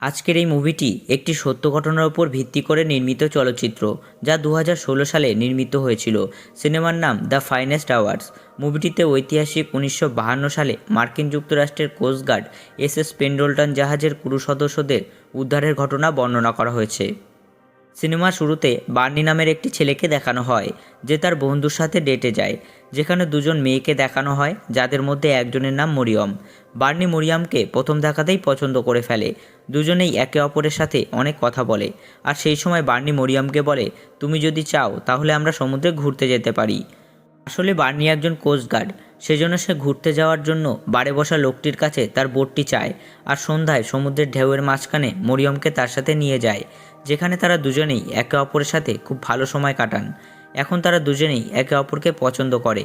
আজকের এই মুভিটি একটি সত্য ঘটনার উপর ভিত্তি করে নির্মিত চলচ্চিত্র, যা 2016 সালে নির্মিত হয়েছিল। সিনেমার নাম দ্য ফাইনেস্ট আওয়ার্স। মুভিটিতে ঐতিহাসিক 1952 সালে মার্কিন যুক্তরাষ্ট্রের কোস্টগার্ড এসএস পেন্ডলটন জাহাজের ক্রু সদস্যদের উদ্ধারের ঘটনা বর্ণনা করা হয়েছে। সিনেমার শুরুতে বার্নি নামের একটি ছেলেকে দেখানো হয়, যে তার বন্ধুর সাথে ডেটে যায়, যেখানে দুজন মেয়েকে দেখানো হয়, যাদের মধ্যে একজনের নাম মরিয়ম। বার্নি মরিয়মকে প্রথম দেখাতেই পছন্দ করে ফেলে। দুজনেই একে অপরের সাথে অনেক কথা বলে, আর সেই সময় বার্নি মরিয়মকে বলে, তুমি যদি চাও তাহলে আমরা সমুদ্রে ঘুরতে যেতে পারি। আসলে বার্নি একজন কোস্টগার্ড, সেজন্য সে ঘুরতে যাওয়ার জন্য বারে বসা লোকটির কাছে তার বোটটি চায়, আর সন্ধ্যায় সমুদ্রের ঢেউয়ের মাঝখানে মরিয়মকে তার সাথে নিয়ে যায়, যেখানে তারা দুজনেই একে অপরের সাথে খুব ভালো সময় কাটান। এখন তারা দুজনেই একে অপরকে পছন্দ করে।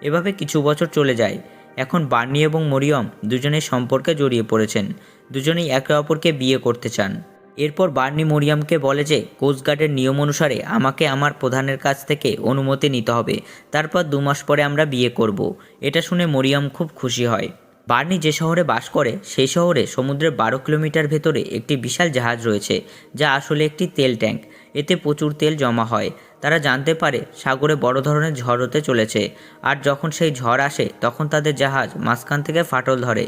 এভাবে কিছু বছর চলে যায়। এখন বার্নি এবং মরিয়ম দুজনেই সম্পর্কে জড়িয়ে পড়েছেন। দুজনেই একে অপরকে বিয়ে করতে চান। এরপর বার্নি মরিয়মকে বলে যে কোস্টগার্ডের নিয়ম অনুসারে আমাকে আমার প্রধানের কাছ থেকে অনুমতি নিতে হবে, তারপর 2 মাস পরে আমরা বিয়ে করব। এটা শুনে মরিয়ম খুব খুশি হয়। বার্নি যে শহরে বাস করে সেই শহরে সমুদ্রের 12 কিলোমিটার ভেতরে একটি বিশাল জাহাজ রয়েছে, যা আসলে একটি তেল ট্যাঙ্ক। এতে প্রচুর তেল জমা হয়। তারা জানতে পারে সাগরে বড় ধরনের ঝড় হতে চলেছে, আর যখন সেই ঝড় আসে তখন তাদের জাহাজ মাঝখান থেকে ফাটল ধরে।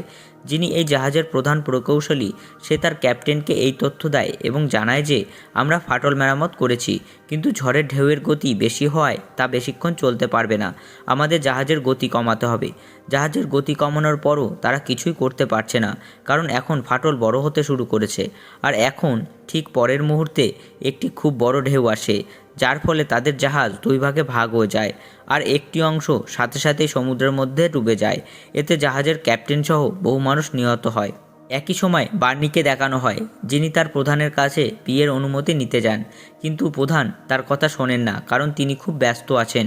যিনি এই জাহাজের প্রধান প্রকৌশলী, সে তার ক্যাপ্টেনকে এই তথ্য দেয় এবং জানায় যে আমরা ফাটল মেরামত করেছি, কিন্তু ঝড়ের ঢেউয়ের গতি বেশি হওয়ায় তা বেশিক্ষণ চলতে পারবে না। আমাদের জাহাজের গতি কমাতে হবে। জাহাজের গতি কমানোর পরও তারা কিছুই করতে পারছে না, কারণ এখন ফাটল বড় হতে শুরু করেছে। আর এখন ঠিক পরের মুহূর্তে একটি খুব বড় ঢেউ আসে, যার ফলে তাদের জাহাজ 2 ভাগে ভাগ হয়ে যায়, আর একটি অংশ সাথে সাথেই সমুদ্রের মধ্যে ডুবে যায়। এতে জাহাজের ক্যাপ্টেন সহ বহু মানুষ নিহত হয়। একই সময় বার্নিকে দেখানো হয়, যিনি তার প্রধানের কাছে বিয়ের অনুমতি নিতে যান, কিন্তু প্রধান তার কথা শোনেন না, কারণ তিনি খুব ব্যস্ত আছেন।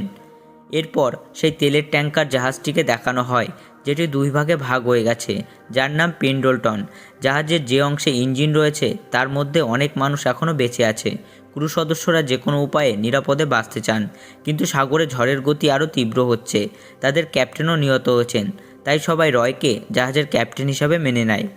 এরপর সেই তেলের ট্যাঙ্কার জাহাজটিকে দেখানো হয়, যেটি 2 ভাগে ভাগ হয়ে গেছে, যার নাম পেন্ডলটন। জাহাজের যে অংশে ইঞ্জিন রয়েছে তার মধ্যে অনেক মানুষ এখনও বেঁচে আছে। ক্রু সদস্যরা যে কোনো উপায়ে নিরাপদে বাঁচতে চান, কিন্তু সাগরে ঝড়ের গতি আরও তীব্র হচ্ছে। তাদের ক্যাপ্টেনও নিহত হয়েছেন, তাই সবাই রয়কে জাহাজের ক্যাপ্টেন হিসাবে মেনে নেয়।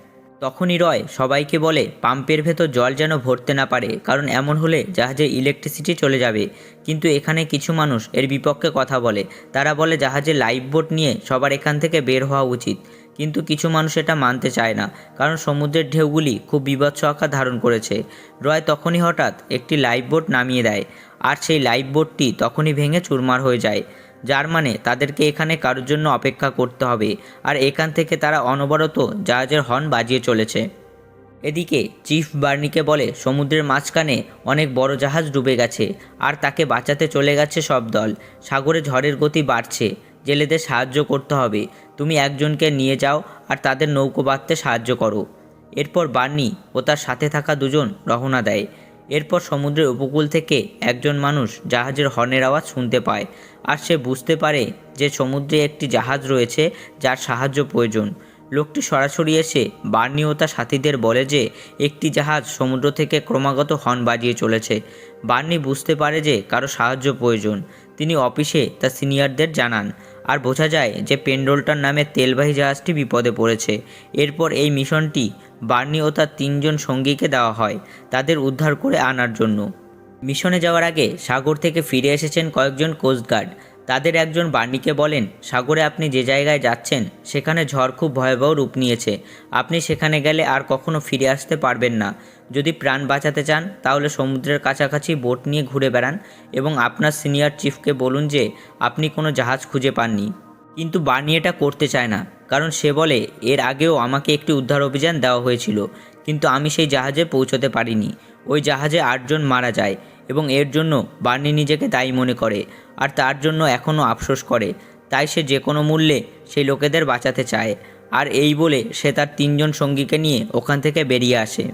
তখনই রয় সবাইকে বলে পাম্পের ভেতর জল যেন ভরতে না পারে, কারণ এমন হলে জাহাজে ইলেকট্রিসিটি চলে যাবে। কিন্তু এখানে কিছু মানুষ এর বিপক্ষে কথা বলে। তারা বলে জাহাজে লাইফ বোট নিয়ে সবার এখান থেকে বের হওয়া উচিত, কিন্তু কিছু মানুষ এটা মানতে চায় না, কারণ সমুদ্রের ঢেউগুলি খুব বীভৎস আকার ধারণ করেছে। রয় তখনই হঠাৎ একটি লাইফ বোট নামিয়ে দেয়, আর সেই লাইফ বোটটি তখনই ভেঙে চুরমার হয়ে যায়, যার মানে তাদেরকে এখানে কারোর জন্য অপেক্ষা করতে হবে। আর এখান থেকে তারা অনবরত জাহাজের হর্ন বাজিয়ে চলেছে। এদিকে চিফ বার্নিকে বলে সমুদ্রের মাঝখানে অনেক বড় জাহাজ ডুবে গেছে, আর তাকে বাঁচাতে চলে গেছে সব দল। সাগরে ঝড়ের গতি বাড়ছে, জেলেদের সাহায্য করতে হবে। তুমি একজনকে নিয়ে যাও আর তাদের নৌকো বাঁধতে সাহায্য করো। এরপর বার্নি ও তার সাথে থাকা 2 জন রওনা দেয়। এরপর সমুদ্রের উপকূল থেকে একজন মানুষ জাহাজের হর্নের আওয়াজ শুনতে পায়, আর সে বুঝতে পারে যে সমুদ্রে একটি জাহাজ রয়েছে যার সাহায্য প্রয়োজন। লোকটি সরাসরি এসে বার্নি ও তার সাথীদের বলে যে একটি জাহাজ সমুদ্র থেকে ক্রমাগত হর্ন বাজিয়ে চলেছে। বার্নি বুঝতে পারে যে কারো সাহায্য প্রয়োজন। তিনি অফিসে তার সিনিয়রদের জানান, আর বোঝা যায় যে পেন্ডলটন নামে তেলবাহী জাহাজটি বিপদে পড়েছে। এরপর এই মিশনটি বার্নি ও তার 3 জন সঙ্গীকে দেওয়া হয়, তাদের উদ্ধার করে আনার জন্য। মিশনে যাওয়ার আগে সাগর থেকে ফিরে এসেছেন কয়েকজন কোস্টগার্ড। তাদের একজন বার্নিকে বলেন, সাগরে আপনি যে জায়গায় যাচ্ছেন সেখানে ঝড় খুব ভয়াবহ রূপ নিয়েছে। আপনি সেখানে গেলে আর কখনো ফিরে আসতে পারবেন না। যদি প্রাণ বাঁচাতে চান তাহলে সমুদ্রের কাছাকাছি বোট নিয়ে ঘুরে বেড়ান, এবং আপনার সিনিয়র চিফকে বলুন যে আপনি কোনো জাহাজ খুঁজে পাননি। কিন্তু বার্নি এটা করতে চায় না, কারণ সে বলে এর আগেও আমাকে একটি উদ্ধার অভিযান দেওয়া হয়েছিল, কিন্তু আমি সেই জাহাজে পৌঁছতে পারিনি। ওই জাহাজে 8 জন মারা যায়, এবং এর জন্য বার্নি নিজেকে দায়ী মনে করে, আর তার জন্য এখনও আফসোস করে। তাই সে যে কোনো মূল্যে সেই লোকেদের বাঁচাতে চায়। আর এই বলে সে তার 3 জন সঙ্গীকে নিয়ে ওখান থেকে বেরিয়ে আসে।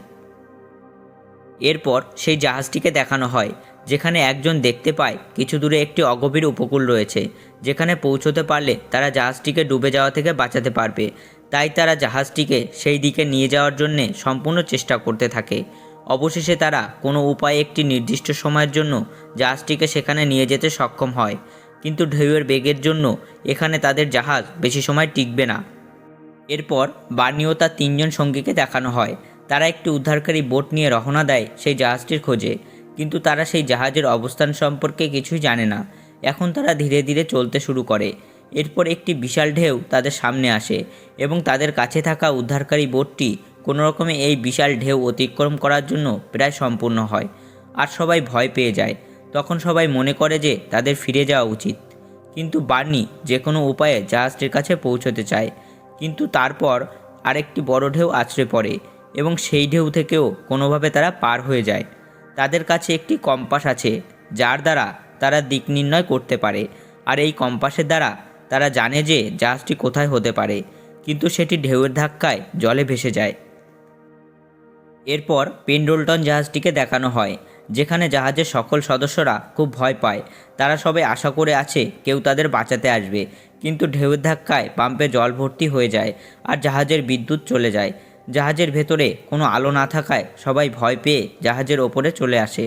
এরপর সেই জাহাজটিকে দেখানো হয়, যেখানে একজন দেখতে পায় কিছু দূরে একটি অগভীর উপকূল রয়েছে, যেখানে পৌঁছতে পারলে তারা জাহাজটিকে ডুবে যাওয়া থেকে বাঁচাতে পারবে। তাই তারা জাহাজটিকে সেই দিকে নিয়ে যাওয়ার জন্যে সম্পূর্ণ চেষ্টা করতে থাকে। অবশেষে তারা কোনো উপায়ে একটি নির্দিষ্ট সময়ের জন্য জাহাজটিকে সেখানে নিয়ে যেতে সক্ষম হয়, কিন্তু ঢেউয়ের বেগের জন্য এখানে তাদের জাহাজ বেশি সময় টিকবে না। এরপর বার্নি ও তার 3 জন সঙ্গীকে দেখানো হয়, তারা একটি উদ্ধারকারী বোট নিয়ে রওনা দেয় সেই জাহাজটির খোঁজে, কিন্তু তারা সেই জাহাজের অবস্থান সম্পর্কে কিছুই জানে না। এখন তারা ধীরে ধীরে চলতে শুরু করে। এরপর একটি বিশাল ঢেউ তাদের সামনে আসে এবং তাদের কাছে থাকা উদ্ধারকারী বোটটি কোনো রকমে এই বিশাল ঢেউ অতিক্রম করার জন্য প্রায় সম্পূর্ণ হয়। আর সবাই ভয় পেয়ে যায়। তখন সবাই মনে করে যে তাদের ফিরে যাওয়া উচিত, কিন্তু বার্নি যে কোনো উপায়ে জাহাজটির কাছে পৌঁছতে চায়। কিন্তু তারপর আরেকটি বড় ঢেউ আছড়ে পড়ে এবং সেই ঢেউ থেকেও কোনোভাবে তারা পার হয়ে যায়। তাদের কাছে একটি কম্পাস আছে, যার দ্বারা তারা দিক নির্ণয় করতে পারে। আর এই কম্পাসের দ্বারা তারা জানে যে জাহাজটি কোথায় হতে পারে, কিন্তু সেটি ঢেউয়ের ধাক্কায় জলে ভেসে যায়। এরপর পেন্ডলটন জাহাজটিকে দেখানো হয়, যেখানে জাহাজের সকল সদস্যরা খুব ভয় পায়। তারা সবাই আশা করে আছে কেউ তাদের বাঁচাতে আসবে, কিন্তু ঢেউয়ের ধাক্কায় পাম্পে জল ভর্তি হয়ে যায় আর জাহাজের বিদ্যুৎ চলে যায়। জাহাজের ভেতরে কোনো আলো না থাকায় সবাই ভয় পেয়ে জাহাজের ওপরে চলে আসে।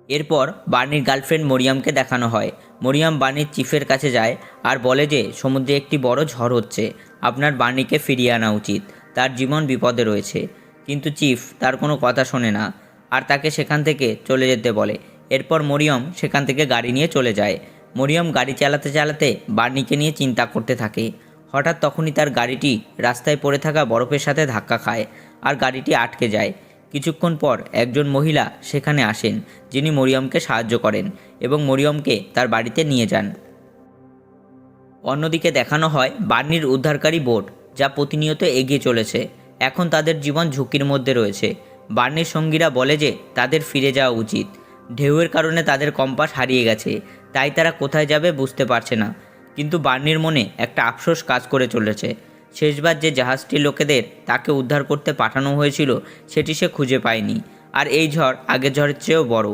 এরপর বার্নির গার্লফ্রেন্ড মরিয়ামকে দেখানো হয়। মরিয়াম বার্নির চিফের কাছে যায় আর বলে যে সমুদ্রে একটি বড় ঝড় হচ্ছে, আপনার বার্নিকে ফিরিয়ে আনা উচিত, তার জীবন বিপদে রয়েছে। কিন্তু চিফ তার কোনো কথা শোনে না আর তাকে সেখান থেকে চলে যেতে বলে। এরপর মরিয়ম সেখান থেকে গাড়ি নিয়ে চলে যায়। মরিয়ম গাড়ি চালাতে চালাতে বার্নিকে নিয়ে চিন্তা করতে থাকে। হঠাৎ তখনই তার গাড়িটি রাস্তায় পড়ে থাকা বরফের সাথে ধাক্কা খায় আর গাড়িটি আটকে যায়। কিছুক্ষণ পর একজন মহিলা সেখানে আসেন, যিনি মরিয়মকে সাহায্য করেন এবং মরিয়মকে তার বাড়িতে নিয়ে যান। অন্যদিকে দেখানো হয় বার্নির উদ্ধারকারী বোট, যা প্রতিনিয়ত এগিয়ে চলেছে। এখন তাদের জীবন ঝুঁকির মধ্যে রয়েছে। বার্নির সঙ্গীরা বলে যে তাদের ফিরে যাওয়া উচিত। ঢেউয়ের কারণে তাদের কম্পাস হারিয়ে গেছে, তাই তারা কোথায় যাবে বুঝতে পারছে না। কিন্তু বার্নির মনে একটা আফসোস কাজ করে চলেছে। শেষবার যে জাহাজটির লোকেদের তাকে উদ্ধার করতে পাঠানো হয়েছিল, সেটি সে খুঁজে পায়নি। আর এই ঝড় আগের ঝড়ের চেয়েও বড়।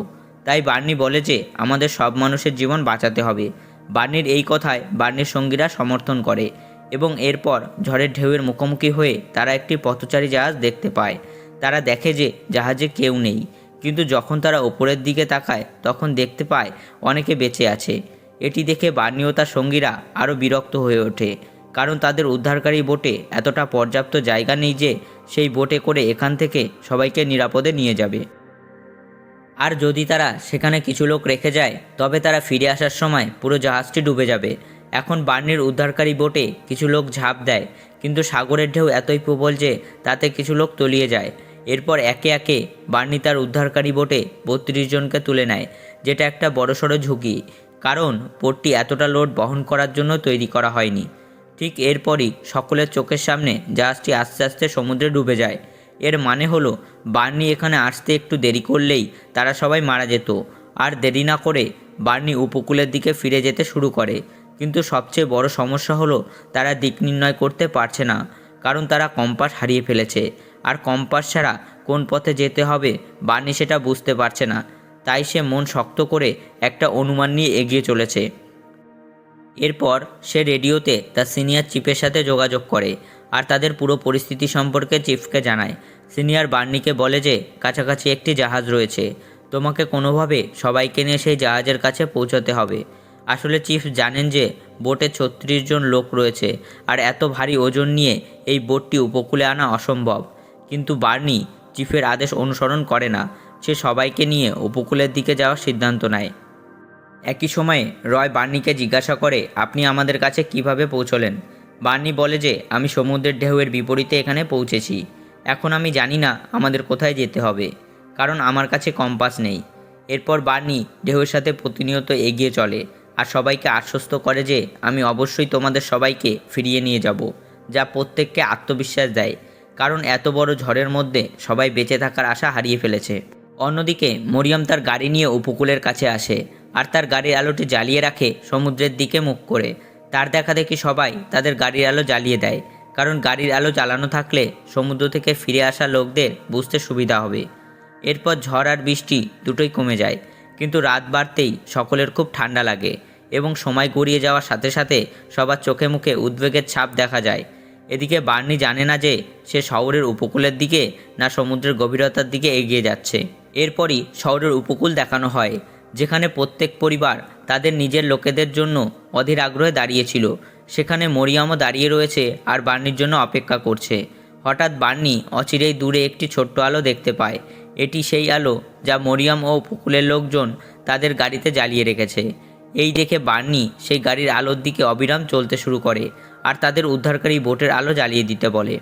তাই বার্নি বলে যে আমাদের সব মানুষের জীবন বাঁচাতে হবে। বার্নির এই কথায় বার্নির সঙ্গীরা সমর্থন করে এবং এরপর ঝড়ের ঢেউয়ের মুখোমুখি হয়ে তারা একটি পথচারী জাহাজ দেখতে পায়। তারা দেখে যে জাহাজে কেউ নেই, কিন্তু যখন তারা ওপরের দিকে তাকায় তখন দেখতে পায় অনেকে বেঁচে আছে। এটি দেখে বার্নি ও তার সঙ্গীরা আরও বিরক্ত হয়ে ওঠে, কারণ তাদের উদ্ধারকারী বোটে এতটা পর্যাপ্ত জায়গা নেই যে সেই বোটে করে এখান থেকে সবাইকে নিরাপদে নিয়ে যাবে। আর যদি তারা সেখানে কিছু লোক রেখে যায়, তবে তারা ফিরে আসার সময় পুরো জাহাজটি ডুবে যাবে। এখন বার্নির উদ্ধারকারী বোটে কিছু লোক ঝাঁপ দেয়, কিন্তু সাগরের ঢেউ এতই প্রবল যে তাতে কিছু লোক তলিয়ে যায়। এরপর একে একে বার্নি তার উদ্ধারকারী বোটে 32 জনকে তুলে নেয়, যেটা একটা বড়সড় ঝুঁকি, কারণ বোটটি এতটা লোড বহন করার জন্য তৈরি করা হয়নি। ঠিক এরপরই সকলের চোখের সামনে জাহাজটি আস্তে আস্তে সমুদ্রে ডুবে যায়। এর মানে হলো বার্নি এখানে আসতে একটু দেরি করলেই তারা সবাই মারা যেত। আর দেরি না করে বার্নি উপকূলের দিকে ফিরে যেতে শুরু করে। কিন্তু সবচেয়ে বড় সমস্যা হলো তারা দিক নির্ণয় করতে পারছে না, কারণ তারা কম্পাস হারিয়ে ফেলেছে। আর কম্পাস ছাড়া কোন পথে যেতে হবে বার্নি সেটা বুঝতে পারছে না। তাই সে মন শক্ত করে একটা অনুমান নিয়ে এগিয়ে চলেছে। এরপর সে রেডিওতে তার সিনিয়র চিফের সাথে যোগাযোগ করে আর তাদের পুরো পরিস্থিতি সম্পর্কে চিফকে জানায়। সিনিয়র বার্নিকে বলে যে কাছাকাছি একটি জাহাজ রয়েছে, তোমাকে কোনোভাবে সবাইকে নিয়ে সেই জাহাজের কাছে পৌঁছতে হবে। আসলে চিফ জানেন যে বোটে 36 জন লোক রয়েছে আর এত ভারী ওজন নিয়ে এই বোটটি উপকূলে আনা অসম্ভব। কিন্তু বার্নি চিফের আদেশ অনুসরণ করে না। সে সবাইকে নিয়ে উপকূলের দিকে যাওয়ার সিদ্ধান্ত নেয়। একই সময়ে রয় বার্নিকে জিজ্ঞাসা করে, আপনি আমাদের কাছে কিভাবে পৌঁছলেন? বার্নি বলে যে আমি সমুদ্রের ঢেউয়ের বিপরীতে এখানে পৌঁছেছি। এখন আমি জানি না আমাদের কোথায় যেতে হবে, কারণ আমার কাছে কম্পাস নেই। এরপর বার্নি ঢেউয়ের সাথে প্রতিনিয়ত এগিয়ে চলে আর সবাইকে আশ্বস্ত করে যে আমি অবশ্যই তোমাদের সবাইকে ফিরিয়ে নিয়ে যাব, যা প্রত্যেককে আত্মবিশ্বাস দেয়, কারণ এত বড় ঝড়ের মধ্যে সবাই বেঁচে থাকার আশা হারিয়ে ফেলেছে। অন্যদিকে মরিয়ম তার গাড়ি নিয়ে উপকূলের কাছে আসে আর তার গাড়ির আলোটি জ্বালিয়ে রাখে সমুদ্রের দিকে মুখ করে। তার দেখা দেখি সবাই তাদের গাড়ির আলো জ্বালিয়ে দেয়, কারণ গাড়ির আলো জ্বালানো থাকলে সমুদ্র থেকে ফিরে আসা লোকদের বুঝতে সুবিধা হবে। এরপর ঝড় আর বৃষ্টি দুটোই কমে যায়, কিন্তু রাত বাড়তেই সকলের খুব ঠান্ডা লাগে এবং সময় গড়িয়ে যাওয়ার সাথে সাথে সবার চোখে মুখে উদ্বেগের ছাপ দেখা যায়। এদিকে বার্নি জানে না যে সে শহরের উপকূলের দিকে না সমুদ্রের গভীরতার দিকে এগিয়ে যাচ্ছে। এরপরই শহরের উপকূল দেখানো হয়, যেখানে প্রত্যেক পরিবার তাদের নিজের লোকেদের জন্য অধীর আগ্রহে দাঁড়িয়েছিল। সেখানে মরিয়মও দাঁড়িয়ে রয়েছে আর বার্নির জন্য অপেক্ষা করছে। হঠাৎ বার্নি অচিরেই দূরে একটি ছোট্ট আলো দেখতে পায়। এটি সেই আলো যা মরিয়ম ও উপকূলের লোকজন তাদের গাড়িতে জ্বালিয়ে রেখেছে। এই দেখে বার্নি সেই গাড়ির আলোর দিকে অবিরাম চলতে শুরু করে আর তাদের উদ্ধারকারী বোটের আলো জ্বালিয়ে দিতে বলে।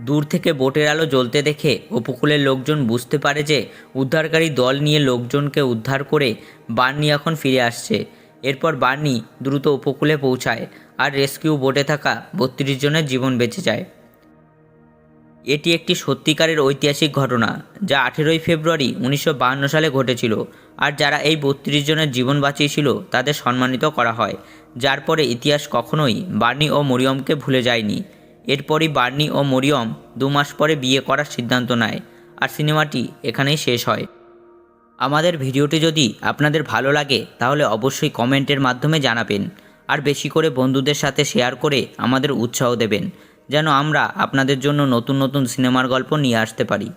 দূর থেকে বোটের আলো জ্বলতে দেখে উপকূলের লোকজন বুঝতে পারে যে উদ্ধারকারী দল নিয়ে লোকজনকে উদ্ধার করে বার্নি এখন ফিরে আসছে। এরপর বার্নি দ্রুত উপকূলে পৌঁছায় আর রেস্কিউ বোটে থাকা 32 জনের জীবন বেঁচে যায়। এটি একটি সত্যিকারের ঐতিহাসিক ঘটনা যা 18ই ফেব্রুয়ারি 1952 সালে ঘটেছিল, আর যারা এই 32 জনের জীবন বাঁচিয়েছিল তাদের সম্মানিত করা হয়, যার পরে ইতিহাস কখনোই বার্নি ও মরিয়মকে ভুলে যায়নি। এরপরই বার্নি ও মরিয়ম 2 মাস পরে বিয়ে করার সিদ্ধান্ত নেয়, আর সিনেমাটি এখানেই শেষ হয়। আমাদের ভিডিওটি যদি আপনাদের ভালো লাগে তাহলে অবশ্যই কমেন্টের মাধ্যমে জানাবেন, আর বেশি করে বন্ধুদের সাথে শেয়ার করে আমাদের উৎসাহ দেবেন, যেন আমরা আপনাদের জন্য নতুন নতুন সিনেমার গল্প নিয়ে আসতে পারি।